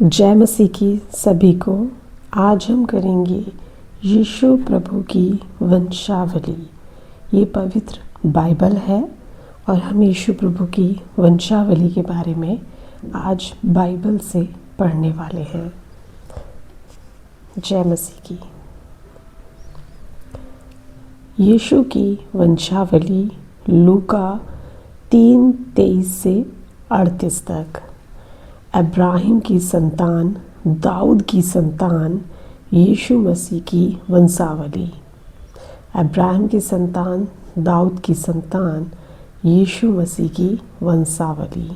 जय मसीह की सभी को। आज हम करेंगे यीशु प्रभु की वंशावली। ये पवित्र बाइबल है और हम यीशु प्रभु की वंशावली के बारे में आज बाइबल से पढ़ने वाले हैं। जय मसीह की। यीशु की वंशावली लूका 3:23 से 38 तक। अब्राहिम की संतान, दाऊद की संतान, यीशु मसीह की वंशावली। अब्राहिम की संतान, दाऊद की संतान, यीशु मसीह की वंशावली।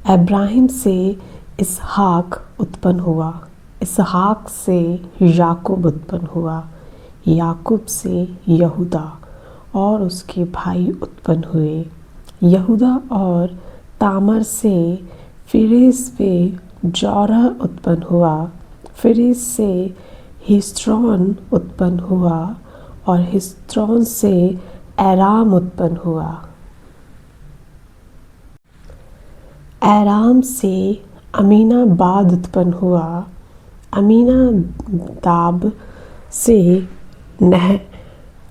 अब्राहिम से इसहाक उत्पन्न हुआ, इसहाक से याकूब उत्पन्न हुआ, याकूब से यहूदा और उसके भाई उत्पन्न हुए। यहूदा और तामर से फिरेस पे जोरह उत्पन्न हुआ, फिरेस से हिस्रोन उत्पन्न हुआ और हिस्रोन से एराम उत्पन्न हुआ। एराम से अमीनाबाद उत्पन्न हुआ, अमीनादाब से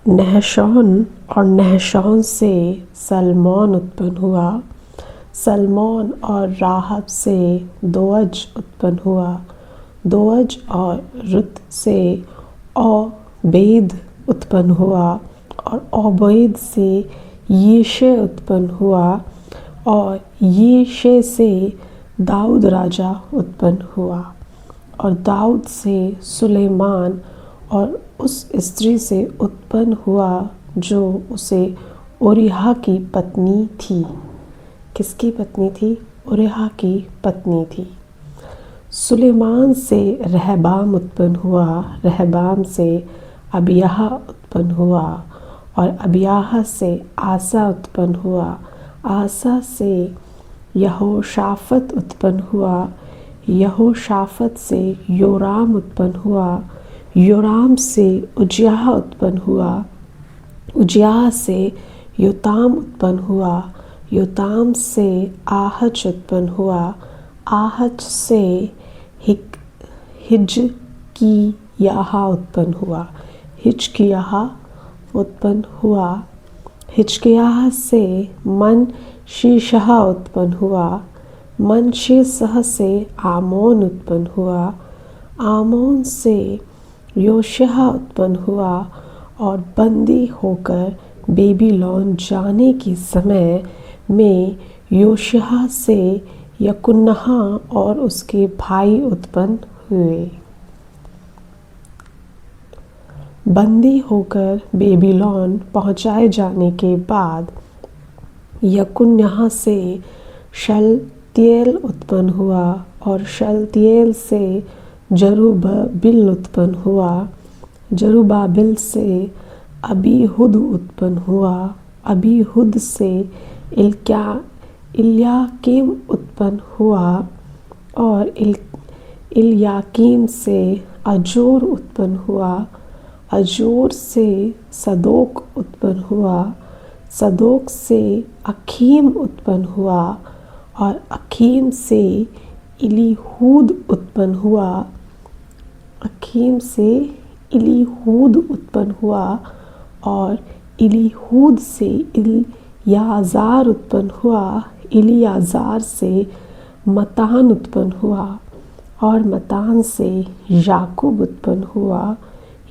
नहशोन और नहशोन से सलमोन उत्पन्न हुआ, सलमोन और राहब से दोअज उत्पन्न हुआ, दोअज और रुत से ओबेद उत्पन्न हुआ और ओबेद से यीशे उत्पन्न हुआ और यीशे से दाऊद राजा उत्पन्न हुआ और दाऊद से सुलेमान और उस स्त्री से उत्पन्न हुआ जो उसे उरिय्याह की पत्नी थी। किसकी पत्नी थी? उरिय्याह की पत्नी थी। सुलेमान से रहबाम उत्पन्न हुआ, रहबाम से अबिय्याह उत्पन्न हुआ और अबिय्याह से आसा उत्पन्न हुआ, आसा से यहोशाफत उत्पन्न हुआ, यहोशाफत से योराम उत्पन्न हुआ, योराम से उज्जियाह उत्पन्न हुआ, उज्जियाह से योताम उत्पन्न हुआ, योताम से आहज उत्पन्न हुआ, आहज से हिजकिय्याह उत्पन्न हुआ, हिजकिय्याह उत्पन्न हुआ, हिजकिय्याह से मनशीशह उत्पन्न हुआ, मनशीशह से आमोन उत्पन्न हुआ, आमोन से योशिय्याह उत्पन्न हुआ और बंदी होकर बेबीलोन जाने के समय में योशिय्याह से यकुन्याह और उसके भाई उत्पन्न हुए। बंदी होकर बेबीलोन पहुंचाए जाने के बाद यकुन्याह से शलतियेल उत्पन्न हुआ और शलतियेल से जरुब्बाबिल उत्पन्न हुआ, जरुब्बाबिल से अबीहुद उत्पन्न हुआ, अबीहुद से इल्याकीम उत्पन्न हुआ और इल्याकीम से अजोर उत्पन्न हुआ, अजोर से सदोक उत्पन्न हुआ, सदोक से अखीम उत्पन्न हुआ और अखीम से इलीहूद उत्पन्न हुआ, अखीम से इलीहूद उत्पन्न हुआ और इलीहूद से इलियाजार उत्पन्न हुआ, इलियाजार से मतान उत्पन्न हुआ और मतान से याकूब उत्पन्न हुआ,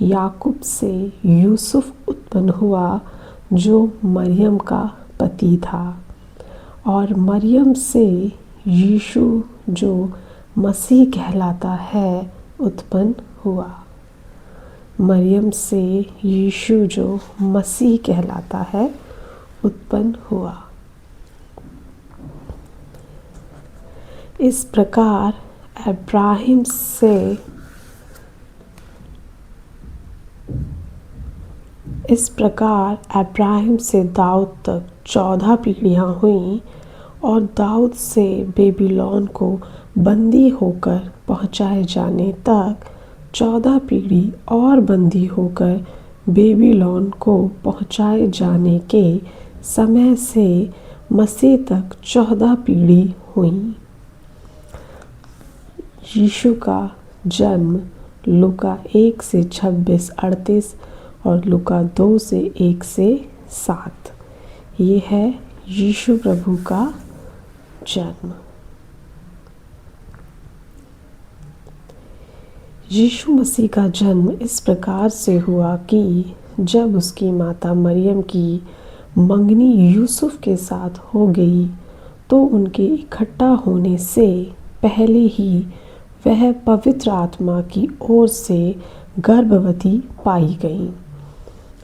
याकूब से यूसुफ उत्पन्न हुआ जो मरियम का पति था और मरियम से यीशु जो मसीह कहलाता है उत्पन्न हुआ। मरियम से यीशु जो मसीह कहलाता है उत्पन्न हुआ। इस प्रकार अब्राहिम से दाऊद तक 14 पीढ़ियाँ हुईं और दाऊद से बेबीलोन को बंदी होकर पहुंचाए जाने तक 14 पीढ़ी और बंदी होकर बेबीलोन को पहुंचाए जाने के समय से मसीह तक 14 पीढ़ी हुई। यीशु का जन्म लूका 1 से 26, 38 और लूका 2 से 1 से 7। ये है यीशु प्रभु का जन्म। यीशु मसीह का जन्म इस प्रकार से हुआ कि जब उसकी माता मरियम की मंगनी यूसुफ के साथ हो गई तो उनके इकट्ठा होने से पहले ही वह पवित्र आत्मा की ओर से गर्भवती पाई गई।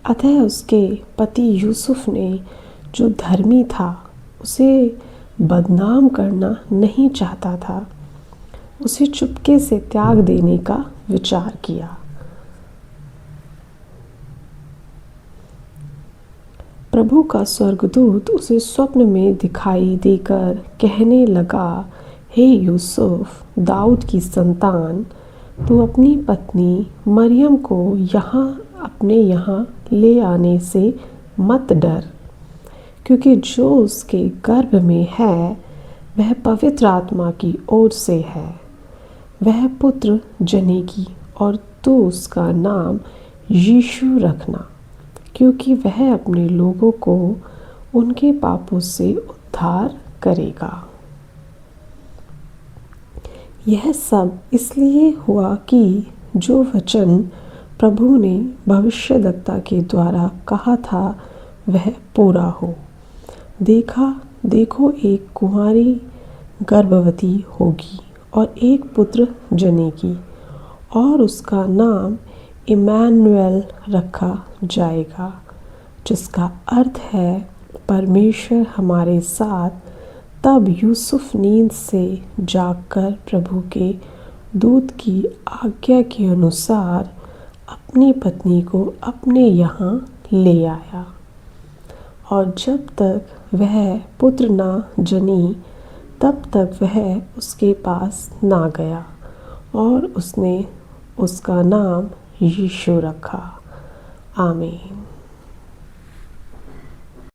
अतः उसके पति यूसुफ ने, जो धर्मी था, उसे बदनाम करना नहीं चाहता था। उसे चुपके से त्याग देने का विचार किया। प्रभु का स्वर्गदूत उसे स्वप्न में दिखाई देकर कहने लगा, हे यूसुफ, दाऊद की संतान, तू अपनी पत्नी मरियम को अपने यहाँ ले आने से मत डर, क्योंकि जो उसके गर्भ में है वह पवित्र आत्मा की ओर से है। वह पुत्र जनेगी और तू उसका नाम यीशु रखना, क्योंकि वह अपने लोगों को उनके पापों से उद्धार करेगा। यह सब इसलिए हुआ कि जो वचन प्रभु ने भविष्यद्वक्ता के द्वारा कहा था वह पूरा हो। देखो, एक कुंवारी गर्भवती होगी और एक पुत्र जनेगी और उसका नाम इम्मानुएल रखा जाएगा, जिसका अर्थ है परमेश्वर हमारे साथ। तब यूसुफ नींद से जागकर प्रभु के दूत की आज्ञा के अनुसार अपनी पत्नी को अपने यहाँ ले आया, और जब तक वह पुत्र न जनी तब तक वह उसके पास ना गया, और उसने उसका नाम यीशु रखा। आमीन।